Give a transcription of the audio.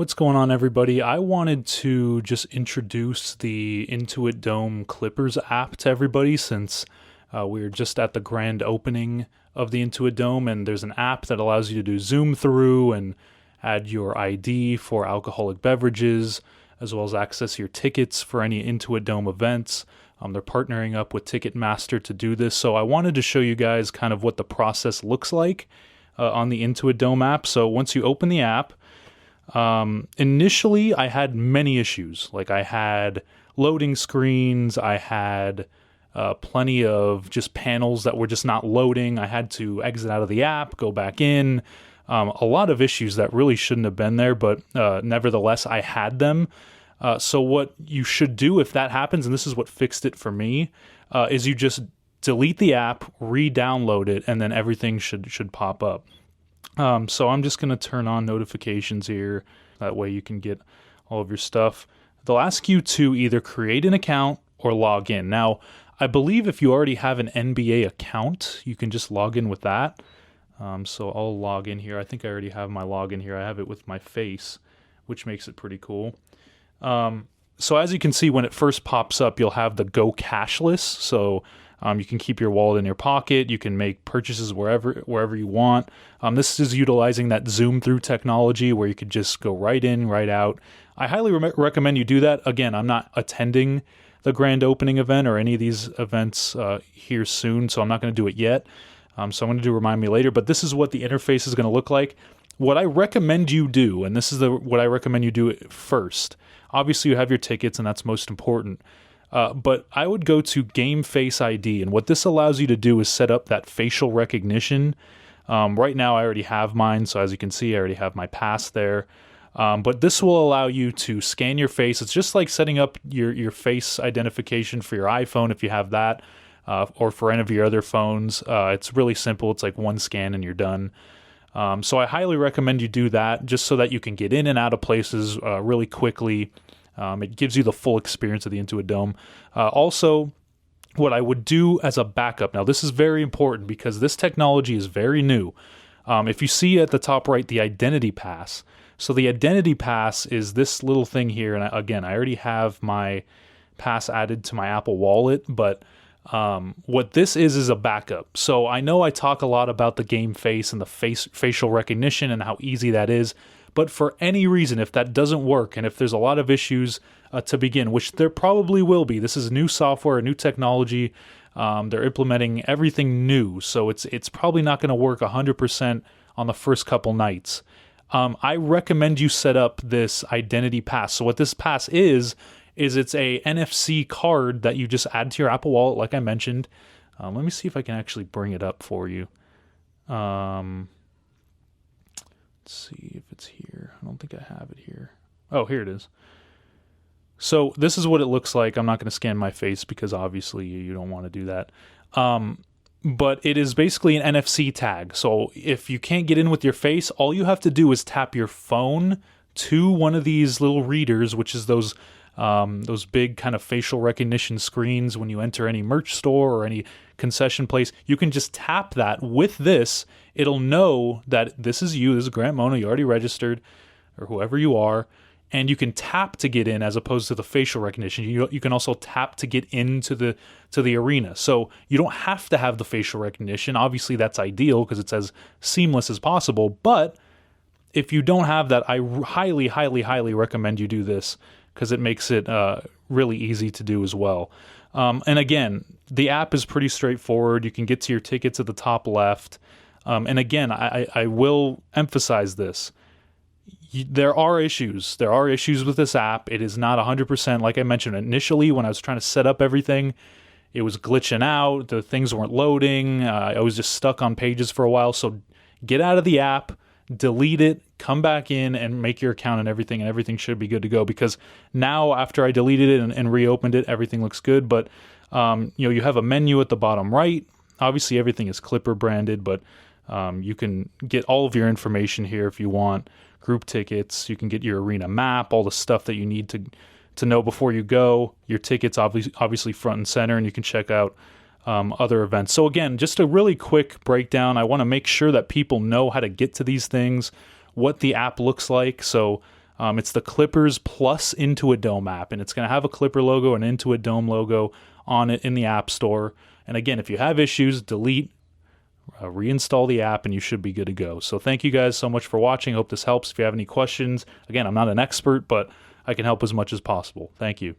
What's going on, everybody? I wanted to just introduce the Intuit Dome Clippers app to everybody since we're just at the grand opening of the Intuit Dome, and there's an app that allows you to do zoom through and add your ID for alcoholic beverages, as well as access your tickets for any Intuit Dome events. They're partnering up with Ticketmaster to do this, so I wanted to show you guys kind of what the process looks like on the Intuit Dome app. So once you open the app, initially I had many issues. Like I had loading screens, I had plenty of just panels that were just not loading. I had to exit out of the app, go back in. A lot of issues that really shouldn't have been there, but nevertheless, I had them. So what you should do if that happens, and this is what fixed it for me, is you just delete the app, re-download it, and then everything should pop up. So I'm just going to turn on notifications here. That way you can get all of your stuff. They'll ask you to either create an account or log in. Now, I believe if you already have an NBA account, you can just log in with that. So I'll log in here. I think I already have my login here. I have it with my face, which makes it pretty cool. So as you can see, when it first pops up, you'll have the go cashless. So you can keep your wallet in your pocket. You can make purchases wherever you want. This is utilizing that zoom through technology where you could just go right in, right out. I highly recommend you do that. Again, I'm not attending the grand opening event or any of these events here soon, so I'm not going to do it yet. So I'm going to do Remind Me Later, but this is what the interface is going to look like. What I recommend you do, and this is what I recommend you do first. Obviously, you have your tickets, and that's most important. But I would go to Game Face ID, and what this allows you to do is set up that facial recognition. Right now, I already have mine, so as you can see, I already have my pass there. But this will allow you to scan your face. It's just like setting up your face identification for your iPhone if you have that, or for any of your other phones. It's really simple. It's like one scan and you're done. So I highly recommend you do that just so that you can get in and out of places really quickly. It gives you the full experience of the Intuit Dome. Also, what I would do as a backup, now this is very important because this technology is very new. If you see at the top right, the Identity Pass. So the Identity Pass is this little thing here. And again, I already have my pass added to my Apple Wallet, but what this is a backup. So I know I talk a lot about the game face and the facial recognition and how easy that is. But for any reason, if that doesn't work, and if there's a lot of issues to begin, which there probably will be, this is new software, new technology. They're implementing everything new, so it's probably not going to work 100% on the first couple nights. I recommend you set up this Identity Pass. So what this pass is it's a NFC card that you just add to your Apple Wallet, like I mentioned. Let me see if I can actually bring it up for you. Let's see if it's here. I don't think I have it here. Oh, here it is. So this is what it looks like. I'm not going to scan my face because obviously you don't want to do that. But it is basically an NFC tag. So if you can't get in with your face, all you have to do is tap your phone to one of these little readers, which is those big kind of facial recognition screens when you enter any merch store or any concession place. You can just tap that with this. It'll know that this is you. This is Grant Mona. You already registered, or whoever you are. And you can tap to get in as opposed to the facial recognition. You can also tap to get into the arena. So you don't have to have the facial recognition. Obviously, that's ideal because it's as seamless as possible. But if you don't have that, I highly, highly, highly recommend you do this because it makes it really easy to do as well. And again, the app is pretty straightforward. You can get to your tickets at the top left. And again, I will emphasize this. There are issues. There are issues with this app. It is not 100%. Like I mentioned initially, when I was trying to set up everything, it was glitching out. The things weren't loading. I was just stuck on pages for a while. So get out of the app, delete it, come back in and make your account and everything should be good to go. Because now after I deleted it and reopened it, everything looks good. But you have a menu at the bottom right. Obviously, everything is Clipper branded, but you can get all of your information here if you want. Group tickets, you can get your arena map, all the stuff that you need to know before you go. Your tickets obviously front and center, and you can check out other events. So again, just a really quick breakdown. I want to make sure that people know how to get to these things, what the app looks like. So It's the Clippers plus Intuit Dome app, and it's going to have a Clipper logo and Intuit Dome logo on it in the App Store. And again, if you have issues, delete, reinstall the app, and you should be good to go. So thank you guys so much for watching. Hope this helps. If you have any questions, again, I'm not an expert, but I can help as much as possible. Thank you.